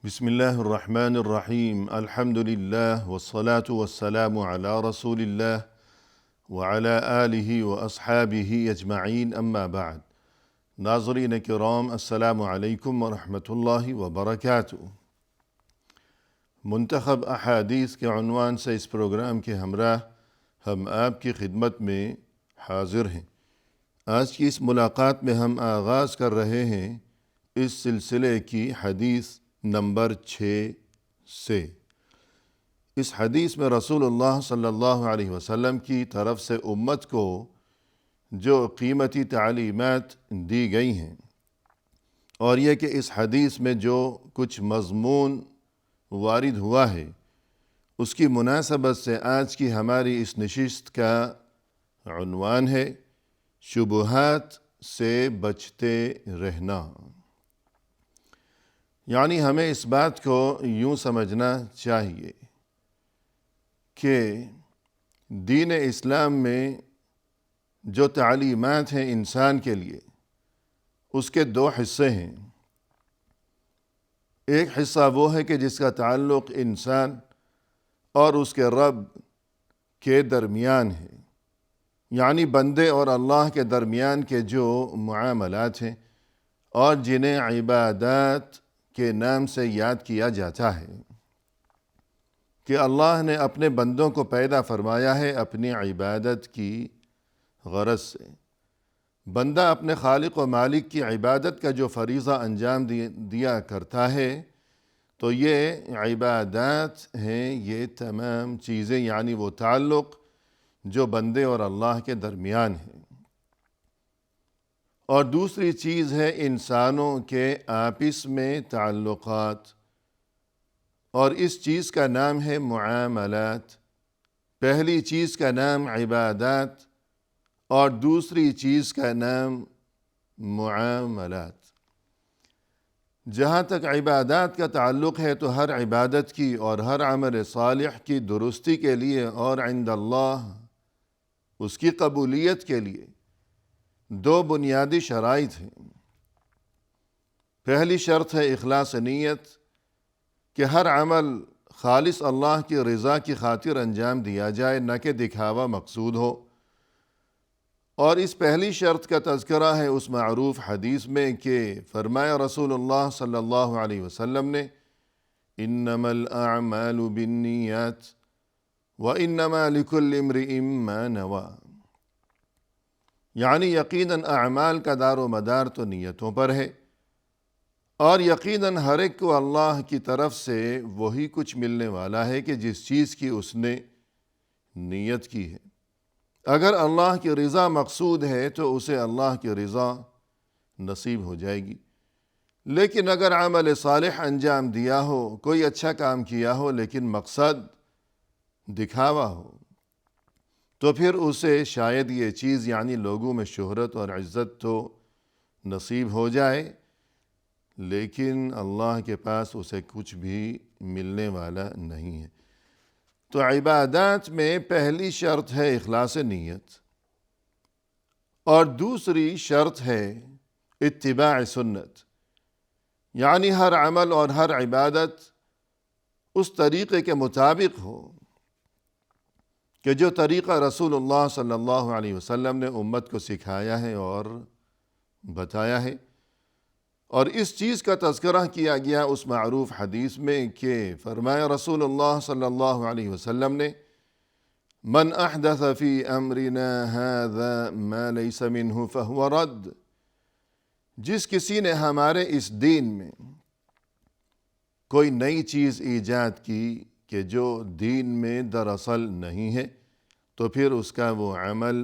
بسم الله الرحمن الرحيم الحمد لله والصلاة والسلام على رسول الله وعلى آله وأصحابه أجمعين أما بعد ناظرین کرام السلام علیکم ورحمۃ اللہ وبرکاتہ۔ منتخب احادیث کے عنوان سے اس پروگرام کے ہمراہ ہم آپ کی خدمت میں حاضر ہیں۔ آج کی اس ملاقات میں ہم آغاز کر رہے ہیں اس سلسلے کی حدیث نمبر 6 سے۔ اس حدیث میں رسول اللہ صلی اللہ علیہ وسلم کی طرف سے امت کو جو قیمتی تعلیمات دی گئی ہیں، اور یہ کہ اس حدیث میں جو کچھ مضمون وارد ہوا ہے، اس کی مناسبت سے آج کی ہماری اس نشست کا عنوان ہے شبہات سے بچتے رہنا۔ یعنی ہمیں اس بات کو یوں سمجھنا چاہیے کہ دین اسلام میں جو تعلیمات ہیں انسان کے لیے، اس کے دو حصے ہیں۔ ایک حصہ وہ ہے کہ جس کا تعلق انسان اور اس کے رب کے درمیان ہے، یعنی بندے اور اللہ کے درمیان کے جو معاملات ہیں اور جنہیں عبادات کے نام سے یاد کیا جاتا ہے کہ اللہ نے اپنے بندوں کو پیدا فرمایا ہے اپنی عبادت کی غرض سے۔ بندہ اپنے خالق و مالک کی عبادت کا جو فریضہ انجام دیا کرتا ہے، تو یہ عبادات ہیں، یہ تمام چیزیں، یعنی وہ تعلق جو بندے اور اللہ کے درمیان ہے۔ اور دوسری چیز ہے انسانوں کے آپس میں تعلقات، اور اس چیز کا نام ہے معاملات۔ پہلی چیز کا نام عبادات اور دوسری چیز کا نام معاملات۔ جہاں تک عبادات کا تعلق ہے تو ہر عبادت کی اور ہر عمل صالح کی درستی کے لیے اور عند اللہ اس کی قبولیت کے لیے دو بنیادی شرائط ہیں۔ پہلی شرط ہے اخلاص نیت، کہ ہر عمل خالص اللہ کی رضا کی خاطر انجام دیا جائے، نہ کہ دکھاوا مقصود ہو۔ اور اس پہلی شرط کا تذکرہ ہے اس معروف حدیث میں کہ فرمایا رسول اللہ صلی اللہ علیہ وسلم نے انما الاعمال بالنیات وانما لکل امرئ ما نوی، یعنی یقیناً اعمال کا دار و مدار تو نیتوں پر ہے، اور یقیناً ہر ایک کو اللہ کی طرف سے وہی کچھ ملنے والا ہے کہ جس چیز کی اس نے نیت کی ہے۔ اگر اللہ کی رضا مقصود ہے تو اسے اللہ کی رضا نصیب ہو جائے گی، لیکن اگر عمل صالح انجام دیا ہو، کوئی اچھا کام کیا ہو لیکن مقصد دکھاوا ہو، تو پھر اسے شاید یہ چیز یعنی لوگوں میں شہرت اور عزت تو نصیب ہو جائے، لیکن اللہ کے پاس اسے کچھ بھی ملنے والا نہیں ہے۔ تو عبادات میں پہلی شرط ہے اخلاص نیت، اور دوسری شرط ہے اتباع سنت، یعنی ہر عمل اور ہر عبادت اس طریقے کے مطابق ہو کہ جو طریقہ رسول اللہ صلی اللہ علیہ وسلم نے امت کو سکھایا ہے اور بتایا ہے۔ اور اس چیز کا تذکرہ کیا گیا اس معروف حدیث میں کہ فرمایا رسول اللہ صلی اللہ علیہ وسلم نے من احدث فی امرنا هذا ما لیس منہ فہو رد، جس کسی نے ہمارے اس دین میں کوئی نئی چیز ایجاد کی کہ جو دین میں دراصل نہیں ہے، تو پھر اس کا وہ عمل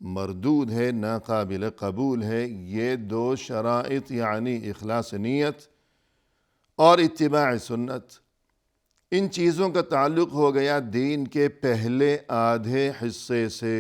مردود ہے، ناقابل قبول ہے۔ یہ دو شرائط یعنی اخلاص نیت اور اتباع سنت، ان چیزوں کا تعلق ہو گیا دین کے پہلے آدھے حصے سے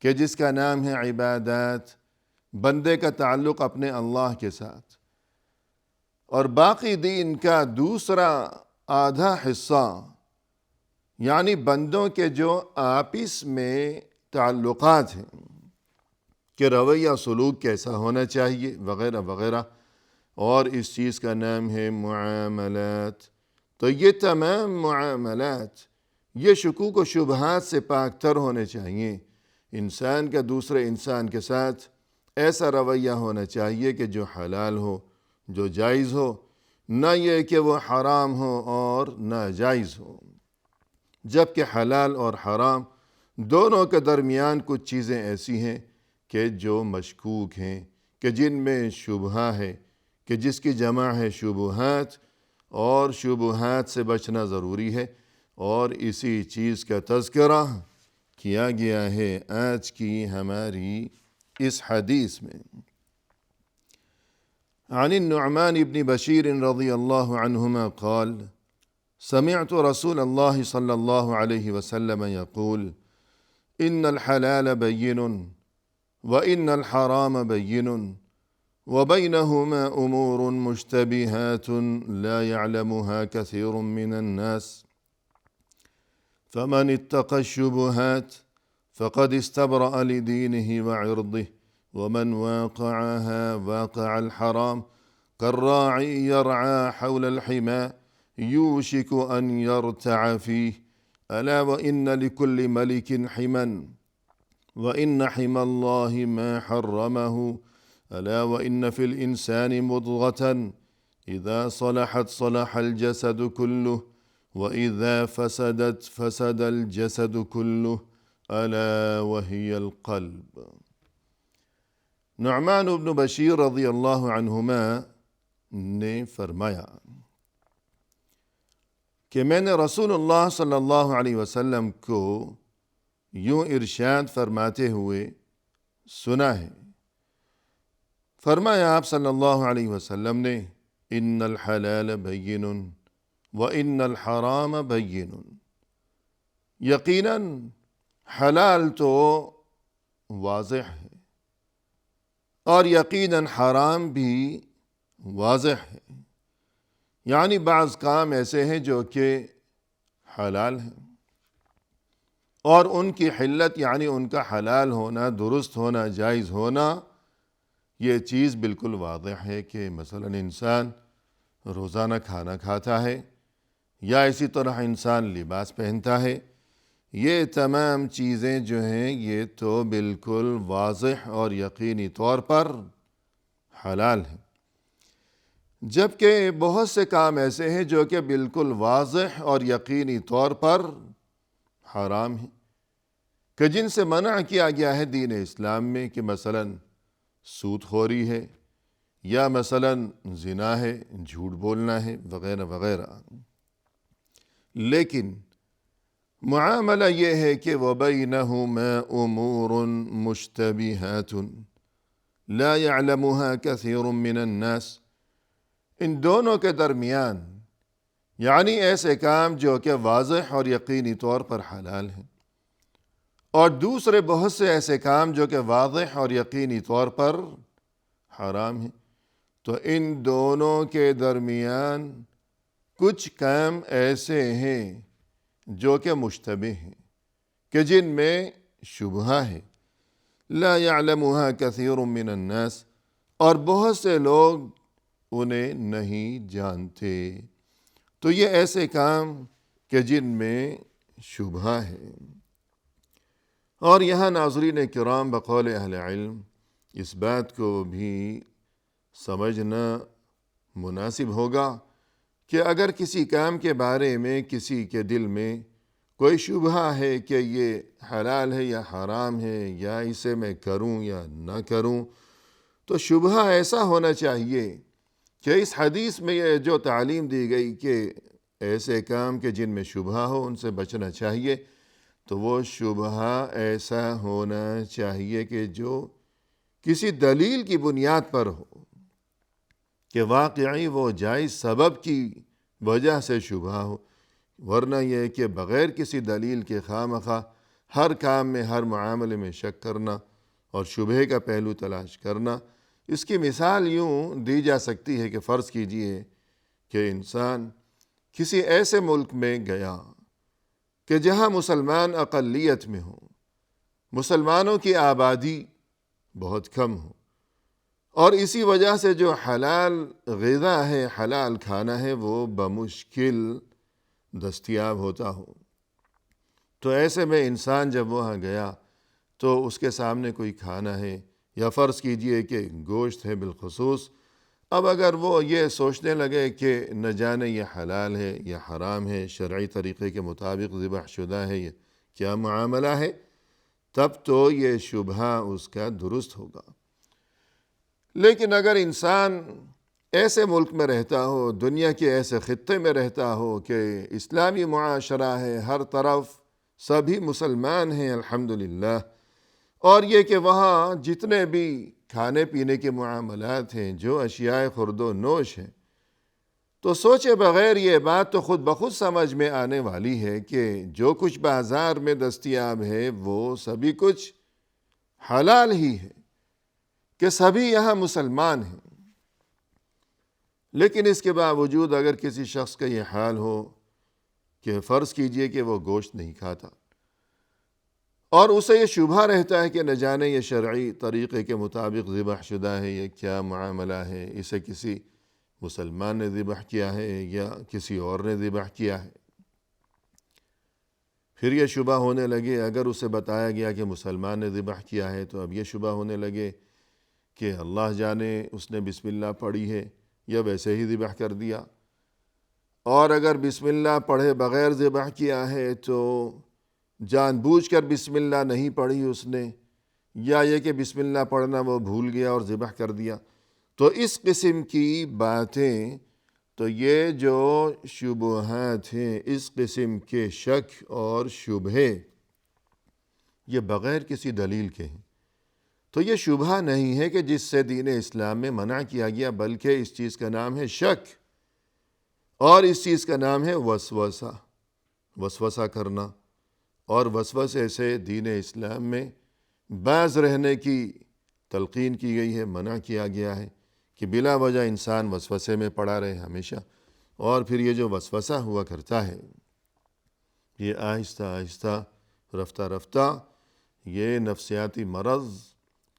کہ جس کا نام ہے عبادات، بندے کا تعلق اپنے اللہ کے ساتھ، اور باقی دین کا دوسرا آدھا حصہ یعنی بندوں کے جو آپس میں تعلقات ہیں کہ رویہ سلوک کیسا ہونا چاہیے وغیرہ وغیرہ، اور اس چیز کا نام ہے معاملات۔ تو یہ تمام معاملات یہ شکوک و شبہات سے پاک تر ہونے چاہیے۔ انسان کا دوسرے انسان کے ساتھ ایسا رویہ ہونا چاہیے کہ جو حلال ہو، جو جائز ہو، نہ یہ کہ وہ حرام ہو اور ناجائز ہو۔ جبکہ حلال اور حرام دونوں کے درمیان کچھ چیزیں ایسی ہیں کہ جو مشکوک ہیں، کہ جن میں شبہہ ہے، کہ جس کی جمع ہے شبہات، اور شبہات سے بچنا ضروری ہے، اور اسی چیز کا تذکرہ کیا گیا ہے آج کی ہماری اس حدیث میں۔ عن النعمان بن بشیر رضی اللہ عنہما قال سمعت رسول اللہ صلی اللہ علیہ وسلم يقول ان الحلال بین وان الحرام بین وبينهما أمور مشتبهات لا يعلمها كثير من الناس فمن اتقى الشبهات فقد استبرأ لدينه وعرضه ومن واقعها واقع الحرام كالراعي يرعى حول الحمى يوشك أن يرتع فيه ألا وإن لكل ملك حما وإن حمى الله ما حرمه ألا وإن في الإنسان مضغة إذا صلحت صلح الجسد كله وإذا فسدت فسد الجسد كله ألا وهي القلب۔ نعمان بن بشیر رضی اللہ عنہما نے فرمایا کہ میں نے رسول اللہ صلی اللہ علیہ وسلم کو یوں ارشاد فرماتے ہوئے سنا ہے۔ فرمایا آپ صلی اللہ علیہ وسلم نے ان الحلال بین وان الحرام بین، یقیناً حلال تو واضح ہے اور یقیناً حرام بھی واضح ہے۔ یعنی بعض کام ایسے ہیں جو کہ حلال ہیں اور ان کی حلت یعنی ان کا حلال ہونا، درست ہونا، جائز ہونا، یہ چیز بالکل واضح ہے کہ مثلا انسان روزانہ کھانا کھاتا ہے یا اسی طرح انسان لباس پہنتا ہے، یہ تمام چیزیں جو ہیں یہ تو بالکل واضح اور یقینی طور پر حلال ہیں۔ جبکہ بہت سے کام ایسے ہیں جو کہ بالکل واضح اور یقینی طور پر حرام ہیں، کہ جن سے منع کیا گیا ہے دین اسلام میں، کہ مثلا سود خوری ہے یا مثلا زنا ہے، جھوٹ بولنا ہے، وغیرہ وغیرہ۔ لیکن معاملہ یہ ہے کہ وَبَيْنَهُمَا أُمُورٌ مُشْتَبِهَاتٌ لَا يَعْلَمُهَا كَثِيرٌ مِّنَ النَّاسِ، ان دونوں کے درمیان یعنی ایسے کام جو کہ واضح اور یقینی طور پر حلال ہیں، اور دوسرے بہت سے ایسے کام جو کہ واضح اور یقینی طور پر حرام ہیں، تو ان دونوں کے درمیان کچھ کام ایسے ہیں جو کہ مشتبہ ہیں، کہ جن میں شبہہ ہے، لا يعلمها كثير من الناس، اور بہت سے لوگ انہیں نہیں جانتے۔ تو یہ ایسے کام کہ جن میں شبہہ ہے۔ اور یہاں ناظرین کرام بقول اہل علم اس بات کو بھی سمجھنا مناسب ہوگا کہ اگر کسی کام کے بارے میں کسی کے دل میں کوئی شبہہ ہے کہ یہ حلال ہے یا حرام ہے، یا اسے میں کروں یا نہ کروں، تو شبہہ ایسا ہونا چاہیے کہ اس حدیث میں یہ جو تعلیم دی گئی کہ ایسے کام کہ جن میں شبہہ ہو ان سے بچنا چاہیے، تو وہ شبہہ ایسا ہونا چاہیے کہ جو کسی دلیل کی بنیاد پر ہو، کہ واقعی وہ جائز سبب کی وجہ سے شبہہ ہو، ورنہ یہ کہ بغیر کسی دلیل کے خواہ مخواہ ہر کام میں، ہر معاملے میں شک کرنا اور شبہے کا پہلو تلاش کرنا۔ اس کی مثال یوں دی جا سکتی ہے کہ فرض کیجئے کہ انسان کسی ایسے ملک میں گیا کہ جہاں مسلمان اقلیت میں ہوں، مسلمانوں کی آبادی بہت کم ہو، اور اسی وجہ سے جو حلال غذا ہے، حلال کھانا ہے، وہ بمشکل دستیاب ہوتا ہو۔ تو ایسے میں انسان جب وہاں گیا تو اس کے سامنے کوئی کھانا ہے، یا فرض کیجئے کہ گوشت ہے بالخصوص، اب اگر وہ یہ سوچنے لگے کہ نہ جانے یہ حلال ہے یا حرام ہے، شرعی طریقے کے مطابق ذبح شدہ ہے، یہ کیا معاملہ ہے، تب تو یہ شبہ اس کا درست ہوگا۔ لیکن اگر انسان ایسے ملک میں رہتا ہو، دنیا کے ایسے خطے میں رہتا ہو کہ اسلامی معاشرہ ہے، ہر طرف سبھی مسلمان ہیں الحمدللہ، اور یہ کہ وہاں جتنے بھی کھانے پینے کے معاملات ہیں، جو اشیاء خورد و نوش ہیں، تو سوچے بغیر یہ بات تو خود بخود سمجھ میں آنے والی ہے کہ جو کچھ بازار میں دستیاب ہے وہ سبھی کچھ حلال ہی ہے، کہ سبھی یہاں مسلمان ہیں۔ لیکن اس کے باوجود اگر کسی شخص کا یہ حال ہو کہ فرض کیجئے کہ وہ گوشت نہیں کھاتا، اور اسے یہ شبہ رہتا ہے کہ نہ جانے یہ شرعی طریقے کے مطابق ذبح شدہ ہے، یہ کیا معاملہ ہے، اسے کسی مسلمان نے ذبح کیا ہے یا کسی اور نے ذبح کیا ہے، پھر یہ شبہ ہونے لگے، اگر اسے بتایا گیا کہ مسلمان نے ذبح کیا ہے تو اب یہ شبہ ہونے لگے کہ اللہ جانے اس نے بسم اللہ پڑھی ہے یا ویسے ہی ذبح کر دیا، اور اگر بسم اللہ پڑھے بغیر ذبح کیا ہے تو جان بوجھ کر بسم اللہ نہیں پڑھی اس نے، یا یہ کہ بسم اللہ پڑھنا وہ بھول گیا اور ذبح کر دیا۔ تو اس قسم کی باتیں، تو یہ جو شبہات ہیں، اس قسم کے شک اور شبہے، یہ بغیر کسی دلیل کے ہیں، تو یہ شبہ نہیں ہے کہ جس سے دین اسلام میں منع کیا گیا، بلکہ اس چیز کا نام ہے شک، اور اس چیز کا نام ہے وسوسہ، وسوسہ کرنا، اور وسوسے سے دین اسلام میں باز رہنے کی تلقین کی گئی ہے، منع کیا گیا ہے کہ بلا وجہ انسان وسوسے میں پڑا رہے ہمیشہ، اور پھر یہ جو وسوسہ ہوا کرتا ہے یہ آہستہ آہستہ رفتہ رفتہ یہ نفسیاتی مرض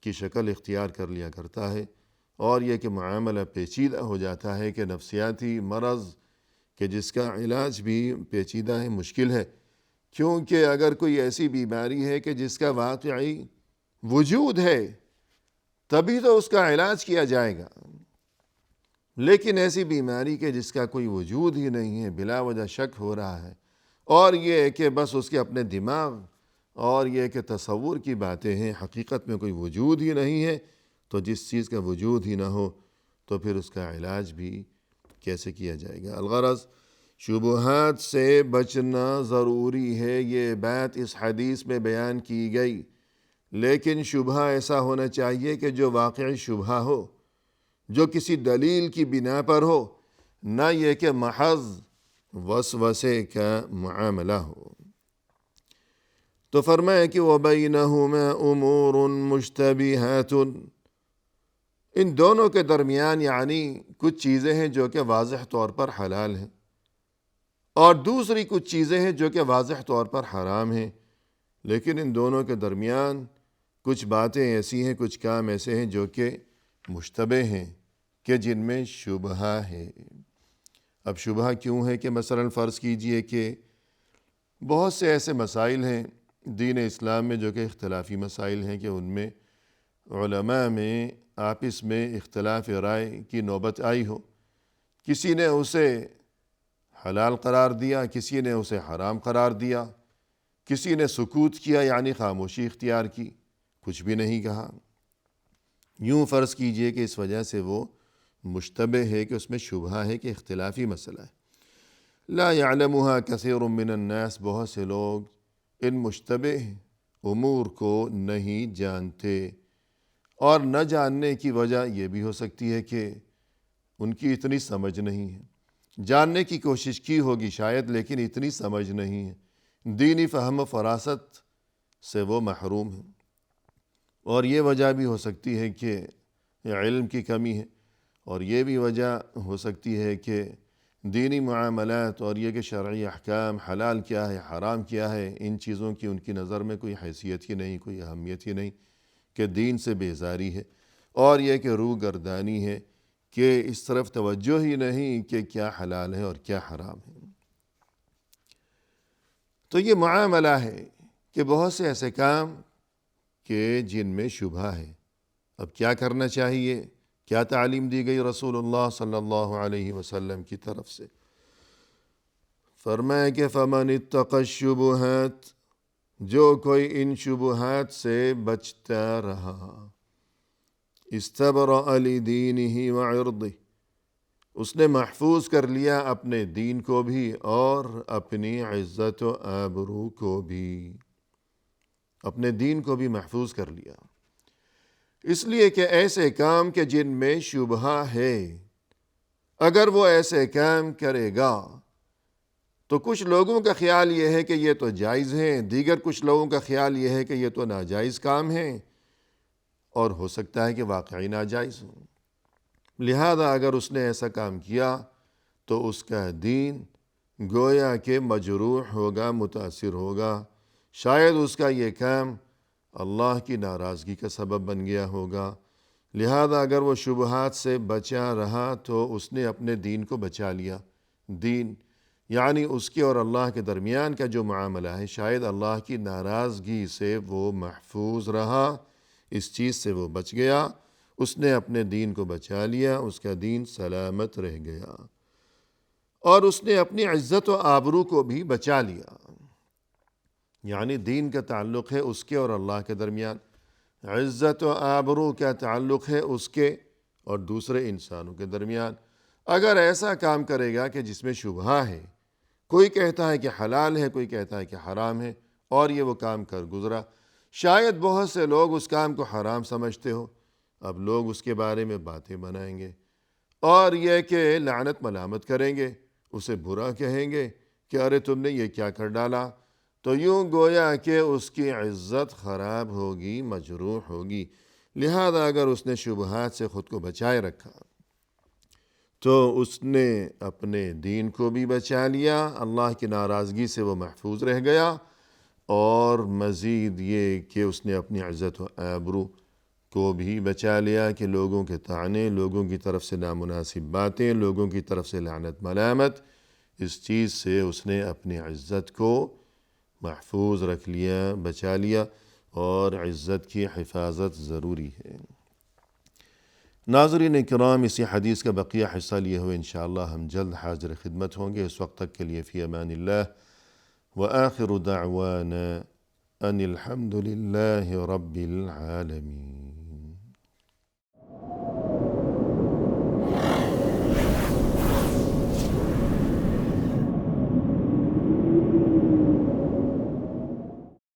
کی شکل اختیار کر لیا کرتا ہے، اور یہ کہ معاملہ پیچیدہ ہو جاتا ہے کہ نفسیاتی مرض کہ جس کا علاج بھی پیچیدہ ہے، مشکل ہے، کیونکہ اگر کوئی ایسی بیماری ہے کہ جس کا واقعی وجود ہے تبھی تو اس کا علاج کیا جائے گا، لیکن ایسی بیماری کہ جس کا کوئی وجود ہی نہیں ہے، بلا وجہ شک ہو رہا ہے، اور یہ کہ بس اس کے اپنے دماغ اور یہ کہ تصور کی باتیں ہیں، حقیقت میں کوئی وجود ہی نہیں ہے، تو جس چیز کا وجود ہی نہ ہو تو پھر اس کا علاج بھی کیسے کیا جائے گا۔ الغرض شبہات سے بچنا ضروری ہے، یہ بات اس حدیث میں بیان کی گئی، لیکن شبہ ایسا ہونا چاہیے کہ جو واقعی شبہ ہو، جو کسی دلیل کی بنا پر ہو، نہ یہ کہ محض وسوسے کا معاملہ ہو۔ تو فرمایا کہ وَبَيْنَهُمَا أُمُورٌ مُشْتَبِهَاتٌ، ان دونوں کے درمیان یعنی کچھ چیزیں ہیں جو کہ واضح طور پر حلال ہیں، اور دوسری کچھ چیزیں ہیں جو کہ واضح طور پر حرام ہیں، لیکن ان دونوں کے درمیان کچھ باتیں ایسی ہیں، کچھ کام ایسے ہیں جو کہ مشتبہ ہیں، کہ جن میں شبہ ہے۔ اب شبہ کیوں ہے کہ مثلا فرض کیجئے کہ بہت سے ایسے مسائل ہیں دین اسلام میں جو کہ اختلافی مسائل ہیں، کہ ان میں علماء میں آپس میں اختلاف رائے کی نوبت آئی ہو، کسی نے اسے حلال قرار دیا، کسی نے اسے حرام قرار دیا، کسی نے سکوت کیا یعنی خاموشی اختیار کی، کچھ بھی نہیں کہا، یوں فرض کیجئے کہ اس وجہ سے وہ مشتبہ ہے، کہ اس میں شبہ ہے، کہ اختلافی مسئلہ ہے۔ لا يعلمها كثير من الناس، بہت سے لوگ ان مشتبہ امور کو نہیں جانتے، اور نہ جاننے کی وجہ یہ بھی ہو سکتی ہے کہ ان کی اتنی سمجھ نہیں ہے، جاننے کی کوشش کی ہوگی شاید لیکن اتنی سمجھ نہیں ہے، دینی فہم و فراست سے وہ محروم ہیں، اور یہ وجہ بھی ہو سکتی ہے کہ علم کی کمی ہے، اور یہ بھی وجہ ہو سکتی ہے کہ دینی معاملات اور یہ کہ شرعی احکام، حلال کیا ہے حرام کیا ہے، ان چیزوں کی ان کی نظر میں کوئی حیثیت ہی نہیں، کوئی اہمیت ہی نہیں، کہ دین سے بیزاری ہے، اور یہ کہ روح گردانی ہے کہ اس طرف توجہ ہی نہیں کہ کیا حلال ہے اور کیا حرام ہے۔ تو یہ معاملہ ہے کہ بہت سے ایسے کام کہ جن میں شبہ ہے۔ اب کیا کرنا چاہیے؟ کیا تعلیم دی گئی رسول اللہ صلی اللہ علیہ وسلم کی طرف سے؟ فرمایا کہ فَمَنِ اتَّقَى الشُّبُهَاتِ، جو کوئی ان شبہات سے بچتا رہا، اسْتَبْرَأَ لِدِينِهِ وَعِرْضِهِ، اس نے محفوظ کر لیا اپنے دین کو بھی اور اپنی عزت و آبرو کو بھی، اپنے دین کو بھی محفوظ کر لیا۔ اس لیے کہ ایسے کام کہ جن میں شبہ ہے، اگر وہ ایسے کام کرے گا تو کچھ لوگوں کا خیال یہ ہے کہ یہ تو جائز ہیں، دیگر کچھ لوگوں کا خیال یہ ہے کہ یہ تو ناجائز کام ہیں، اور ہو سکتا ہے کہ واقعی ناجائز ہوں۔ لہذا اگر اس نے ایسا کام کیا تو اس کا دین گویا کہ مجروح ہوگا، متاثر ہوگا، شاید اس کا یہ کام اللہ کی ناراضگی کا سبب بن گیا ہوگا۔ لہذا اگر وہ شبہات سے بچا رہا تو اس نے اپنے دین کو بچا لیا۔ دین یعنی اس کے اور اللہ کے درمیان کا جو معاملہ ہے، شاید اللہ کی ناراضگی سے وہ محفوظ رہا، اس چیز سے وہ بچ گیا، اس نے اپنے دین کو بچا لیا، اس کا دین سلامت رہ گیا، اور اس نے اپنی عزت و آبرو کو بھی بچا لیا۔ یعنی دین کا تعلق ہے اس کے اور اللہ کے درمیان، عزت و آبرو کا تعلق ہے اس کے اور دوسرے انسانوں کے درمیان۔ اگر ایسا کام کرے گا کہ جس میں شبہ ہے، کوئی کہتا ہے کہ حلال ہے، کوئی کہتا ہے کہ حرام ہے، اور یہ وہ کام کر گزرا، شاید بہت سے لوگ اس کام کو حرام سمجھتے ہو، اب لوگ اس کے بارے میں باتیں بنائیں گے اور یہ کہ لعنت ملامت کریں گے، اسے برا کہیں گے کہ ارے تم نے یہ کیا کر ڈالا، تو یوں گویا کہ اس کی عزت خراب ہوگی، مجروح ہوگی۔ لہذا اگر اس نے شبہات سے خود کو بچائے رکھا تو اس نے اپنے دین کو بھی بچا لیا، اللہ کی ناراضگی سے وہ محفوظ رہ گیا، اور مزید یہ کہ اس نے اپنی عزت و آبرو کو بھی بچا لیا کہ لوگوں کے طعنے، لوگوں کی طرف سے نامناسب باتیں، لوگوں کی طرف سے لعنت ملامت، اس چیز سے اس نے اپنی عزت کو محفوظ رکھ لیا، بچا لیا، اور عزت کی حفاظت ضروری ہے۔ ناظرین کرام، اسی حدیث کا بقیہ حصہ لیے ہوئے انشاءاللہ ہم جلد حاضر خدمت ہوں گے۔ اس وقت تک کے لیے فی امان اللہ، وآخر دعوانا ان الحمد للہ رب العالمین۔